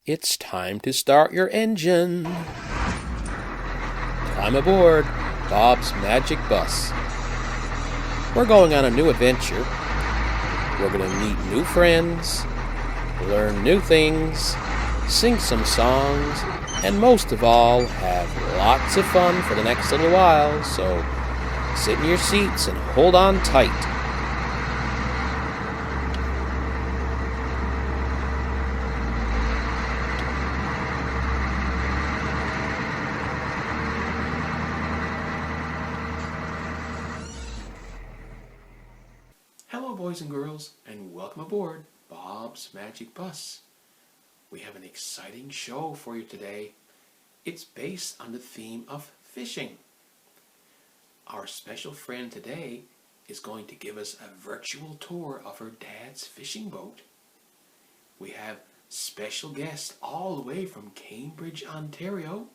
It's time to start your engine. Climb aboard Bob's Magic Bus. We're going on a new adventure. We're going to meet new friends, learn new things, sing some songs, and most of all, have lots of fun for the next little while. So sit in your seats and hold on tight. Hello boys and girls, and welcome aboard Bob's Magic Bus. We have an exciting show for you today. It's based on the theme of fishing. Our special friend today is going to give us a virtual tour of her dad's fishing boat. We have special guests all the way from Cambridge, Ontario.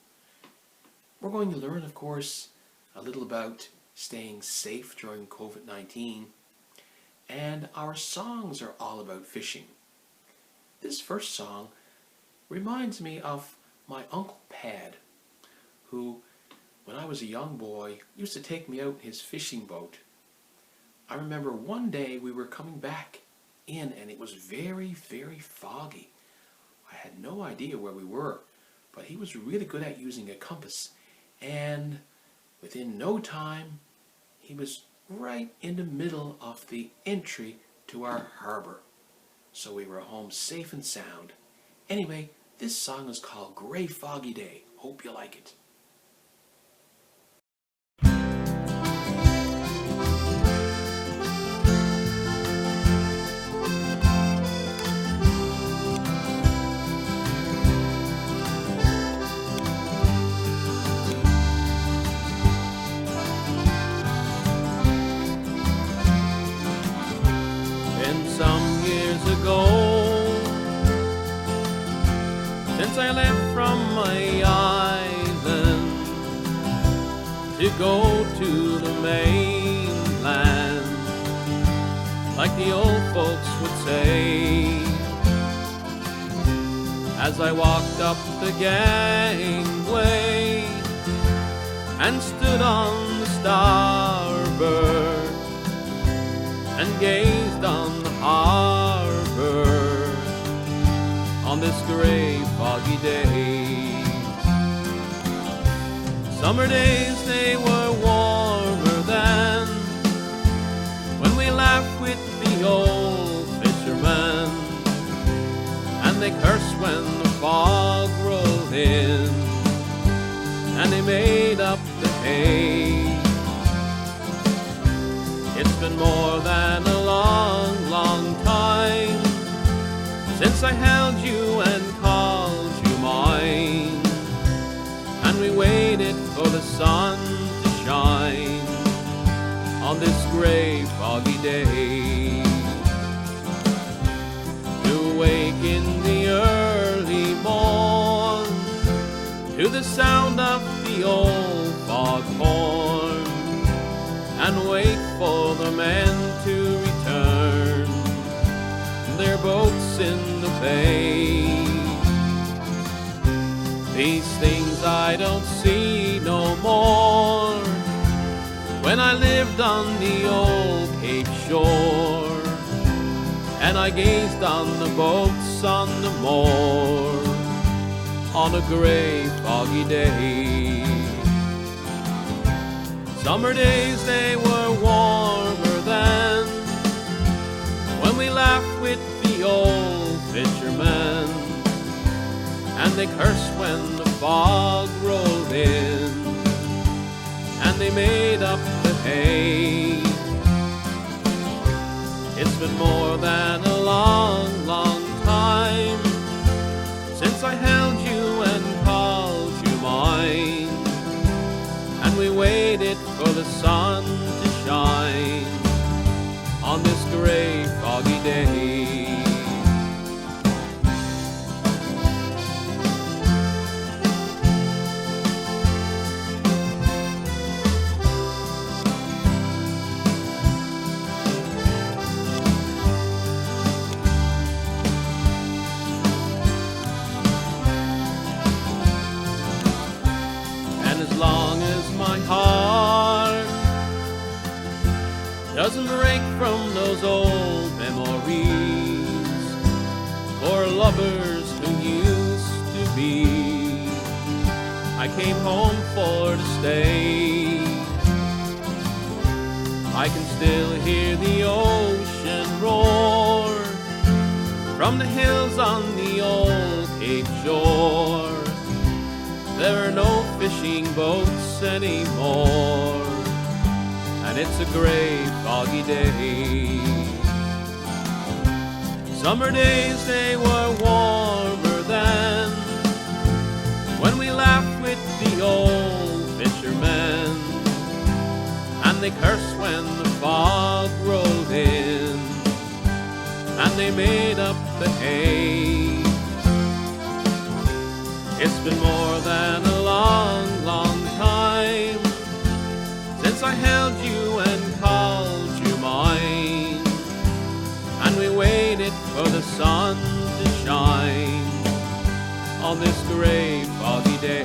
We're going to learn, of course, a little about staying safe during COVID-19. And our songs are all about fishing. This first song reminds me of my Uncle Pad, who, when I was a young boy, used to take me out in his fishing boat. I remember one day we were coming back in and it was very, very foggy. I had no idea where we were, but he was really good at using a compass. And within no time, he was right in the middle of the entry to our harbor. So we were home safe and sound. Anyway, this song is called Gray Foggy Day. Hope you like it. Some years ago, since I left from my island to go to the mainland, like the old folks would say, as I walked up the gangway and stood on the starboard and gazed on the harbor on this gray foggy day. Summer days, they were warmer than when we laughed with the old fishermen, and they cursed when the fog rolled in and they made up the hay. It's been more than a long, long time since I held you and called you mine, and we waited for the sun to shine on this gray, foggy day. To wake in the early morn to the sound of the old foghorn, and wait for the men to return their boats in the bay. These things I don't see no more when I lived on the old Cape shore, and I gazed on the boats on the moor on a gray, foggy day. Summer days, they were warmer than when we laughed with the old fishermen, and they cursed when the fog rolled in and they made up the hay. It's been more than a long, long time since I held you and called you mine, and we waited for the sun to shine on this gray, foggy day. break from those old memories for lovers who used to be. I came home for to stay. I can still hear the ocean roar from the hills on the old Cape shore. There are no fishing boats anymore, and it's a gray, foggy day. Summer days, they were warmer then, when we laughed with the old fishermen, and they cursed when the fog rolled in, and they made up the hay. It's been more than a long, long time since I held you and called you mine, and we waited for the sun to shine on this gray, foggy day.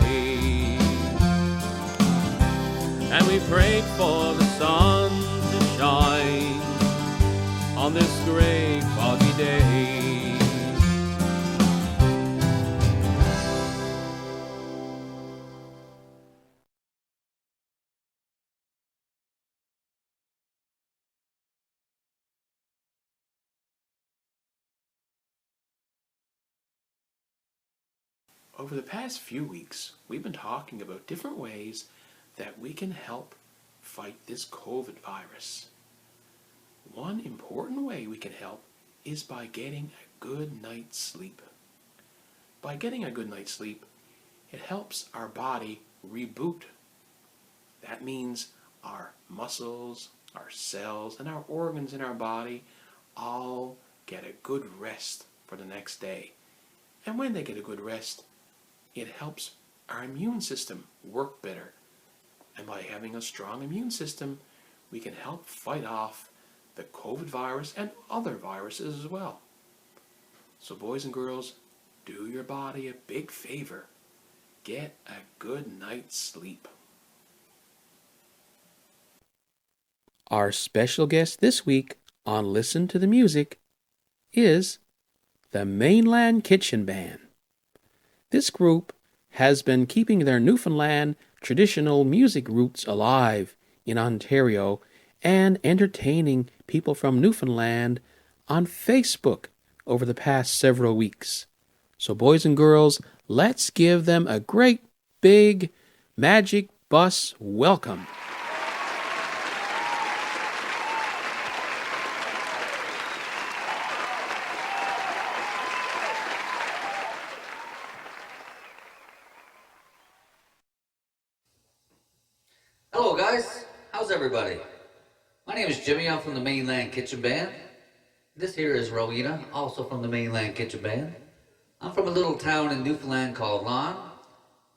And we prayed for the sun to shine on this gray, foggy day. Over the past few weeks, we've been talking about different ways that we can help fight this COVID virus. One important way we can help is by getting a good night's sleep. By getting a good night's sleep, it helps our body reboot. That means our muscles, our cells, and our organs in our body all get a good rest for the next day. And when they get a good rest, it helps our immune system work better. And by having a strong immune system, we can help fight off the COVID virus and other viruses as well. So boys and girls, do your body a big favor. Get a good night's sleep. Our special guest this week on Listen to the Music is the Mainland Kitchen Band. This group has been keeping their Newfoundland traditional music roots alive in Ontario and entertaining people from Newfoundland on Facebook over the past several weeks. So boys and girls, let's give them a great big magic bus welcome. Hello guys, how's everybody? My name is Jimmy, I'm from the Mainland Kitchen Band. This here is Rowena, also from the Mainland Kitchen Band. I'm from a little town in Newfoundland called Lon,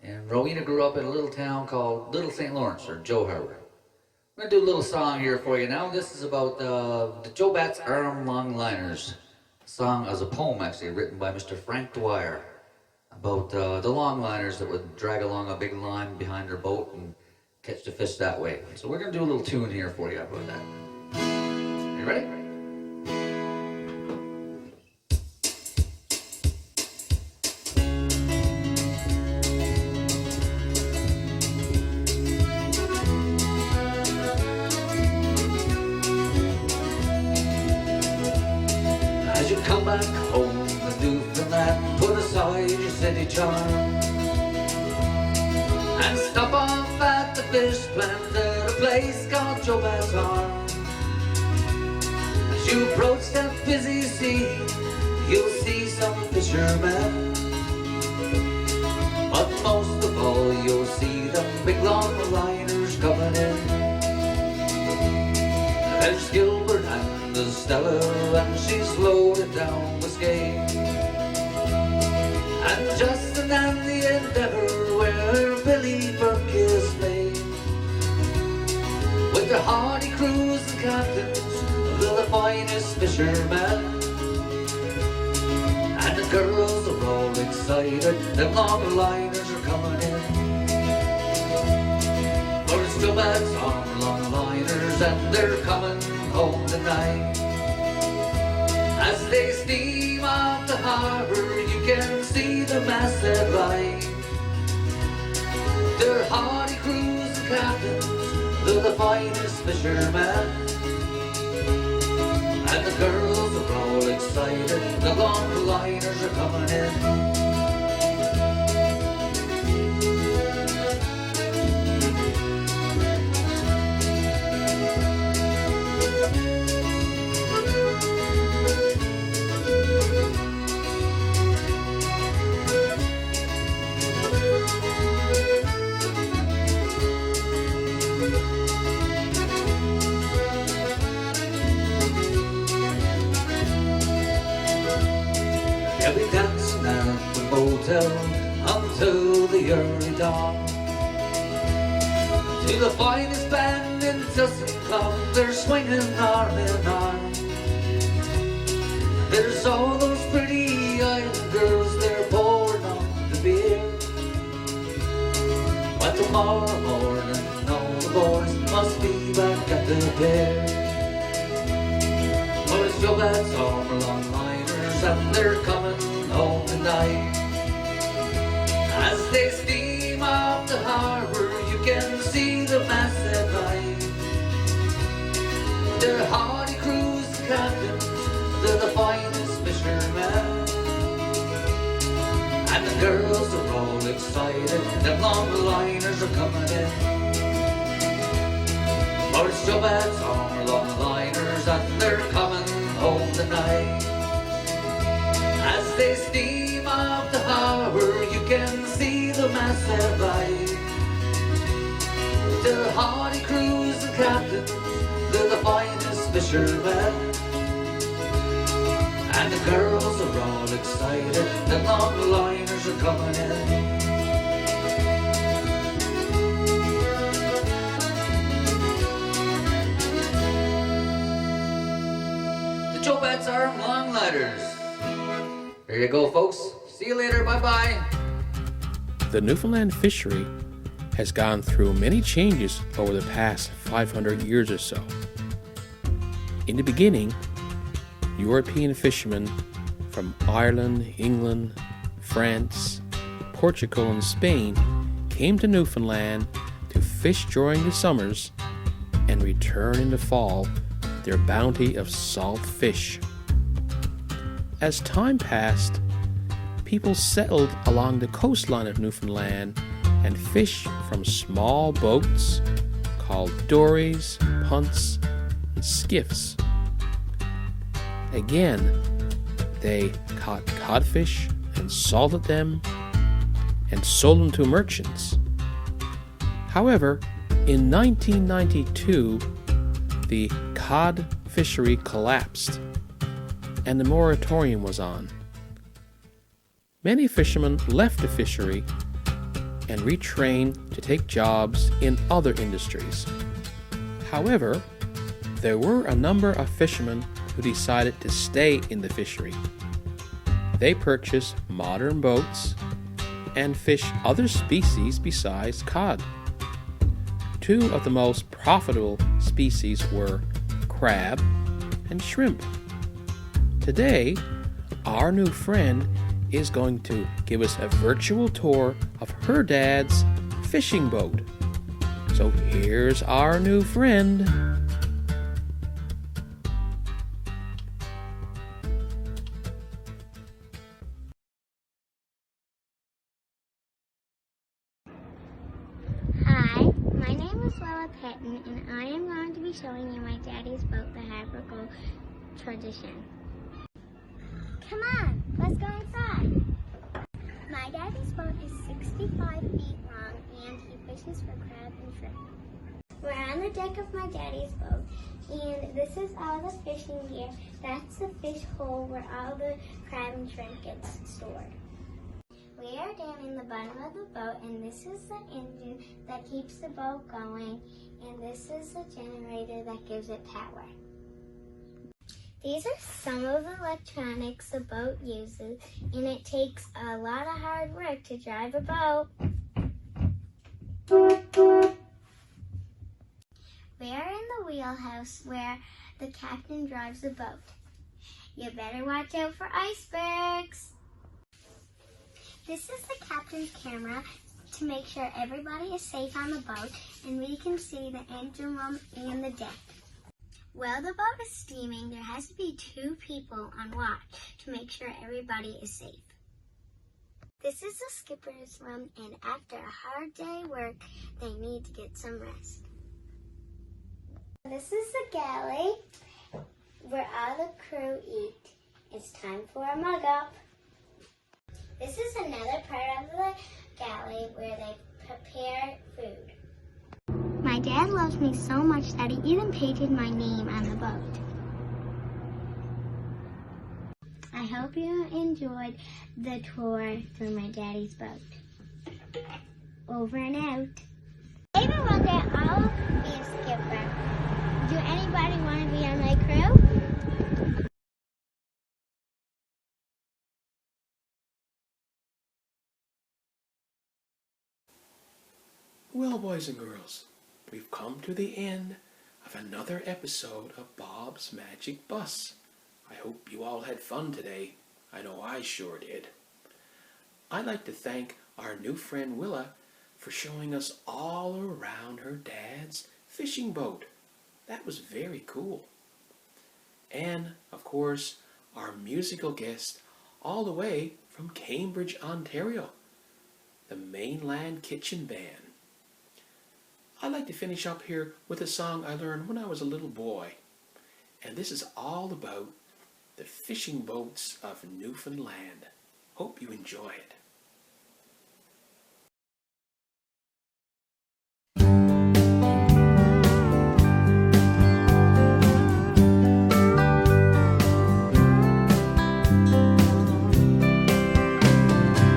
and Rowena grew up in a little town called Little St. Lawrence, or Joe Harbor. I'm going to do a little song here for you now. This is about the Joe Bat's Arm Long Liners. The song is a poem actually written by Mr. Frank Dwyer about the long liners that would drag along a big line behind their boat and catch the fish that way. So we're going to do a little tune here for you about that. You ready? As you come back home to Newfoundland, put aside your city charm and stop off at the fish plant at a place called Joe Bat's Arm. As you approach that busy sea, you'll see some fishermen, but most of all you'll see them big long liners coming in. There's Gilbert and the Stella, and she's loaded down with skate, and Justin and the Endeavour, where Billy Burke is made, with their hardy crews and captains, the finest fishermen, and the girls are all excited, them long liners are coming in. For it's Joe Bat's Arm Long Liners, and they're coming home tonight. As they steam off the harbor, you can see the masthead light. They're hardy crews and captains, they're the finest fishermen. And the girls are all excited, the long liners are coming in. They'll be dancing at the motel until the early dawn. To the finest band in Sussex Club, they're swinging arm in arm. There's all those pretty island girls, they're pouring on the beer. But tomorrow morning, all the boys must be back at the pier. For it's Joe Bat's arm-long liners, and they're coming home tonight. As they steam off the harbor, you can see the masthead light. They're hardy crews and captains, they're the finest fishermen. And the girls are all excited, them long liners are coming in. For it's Joe Bat's arm-long liners, and they're coming home tonight. As they steam off the harbor, you can see the masthead light. They're hardy crews and captains, they're the finest fishermen. And the girls are all excited, the long liners are coming in. The Joe Bat's Arm Long Liners. There you go, folks. See you later. Bye-bye. The Newfoundland fishery has gone through many changes over the past 500 years or so. In the beginning, European fishermen from Ireland, England, France, Portugal, and Spain came to Newfoundland to fish during the summers and return in the fall their bounty of salt fish. As time passed, people settled along the coastline of Newfoundland and fished from small boats called dories, punts, and skiffs. Again, they caught codfish and salted them and sold them to merchants. However, in 1992, the cod fishery collapsed and the moratorium was on. Many fishermen left the fishery and retrained to take jobs in other industries. However, there were a number of fishermen who decided to stay in the fishery. They purchased modern boats and fished other species besides cod. Two of the most profitable species were crab and shrimp. Today, our new friend is going to give us a virtual tour of her dad's fishing boat. So here's our new friend. Hi, my name is Lola Patton, and I am going to be showing you my daddy's boat, the Havergal Tradition. Come on, let's go inside. My daddy's boat is 65 feet long, and he fishes for crab and shrimp. We're on the deck of my daddy's boat, and this is all the fishing gear. That's the fish hole where all the crab and shrimp gets stored. We are down in the bottom of the boat, and this is the engine that keeps the boat going, and this is the generator that gives it power. These are some of the electronics the boat uses, and it takes a lot of hard work to drive a boat. We are in the wheelhouse where the captain drives the boat. You better watch out for icebergs. This is the captain's camera to make sure everybody is safe on the boat, and we can see the engine room and the deck. While the boat is steaming, there has to be 2 people on watch to make sure everybody is safe. This is the skipper's room, and after a hard day work, they need to get some rest. This is the galley where all the crew eat. It's time for a mug up. This is another part of the galley where they prepare food. My dad loves me so much that he even painted my name on the boat. I hope you enjoyed the tour through my daddy's boat. Over and out. Maybe one day I'll be a skipper. Do anybody want to be on my crew? Well, boys and girls, we've come to the end of another episode of Bob's Magic Bus. I hope you all had fun today. I know I sure did. I'd like to thank our new friend Willa for showing us all around her dad's fishing boat. That was very cool. And, of course, our musical guest all the way from Cambridge, Ontario, the Mainland Kitchen Band. I'd like to finish up here with a song I learned when I was a little boy. And this is all about the fishing boats of Newfoundland. Hope you enjoy it.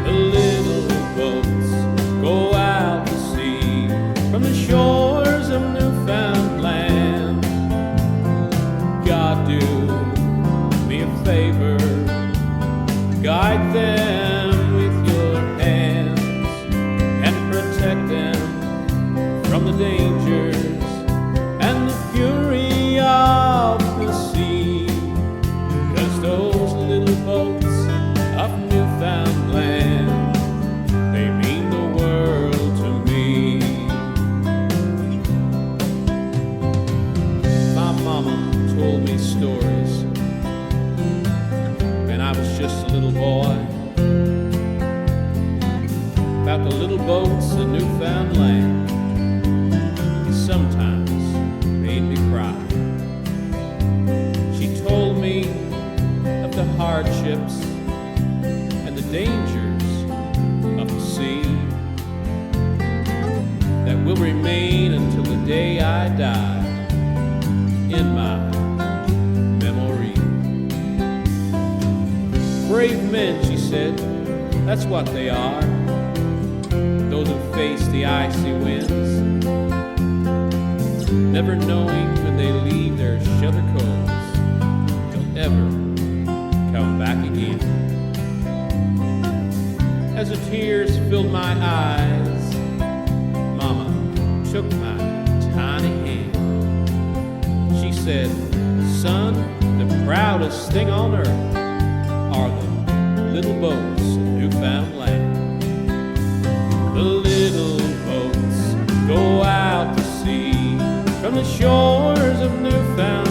The little boats go out to sea from the shores of Newfoundland. God do me a favor, guide them with your hands and protect them from the dangers and the fury of the sea. 'Cause those little boats of Newfoundland, they mean the world to me. My mama told me stories when I was just a little boy about the little boats of Newfoundland. Sometimes made me cry. She told me of the hardships and the dangers of the sea that will remain until the day I die in my memory. Brave men, she said, that's what they are. Those who face the icy winds, never knowing when they leave their shelter coves, they'll ever come back again. As the tears filled my eyes, Mama took my tiny hand. She said, son, the proudest thing on earth are the little boats of Newfoundland. The little boats go out to sea from the shores of Newfoundland.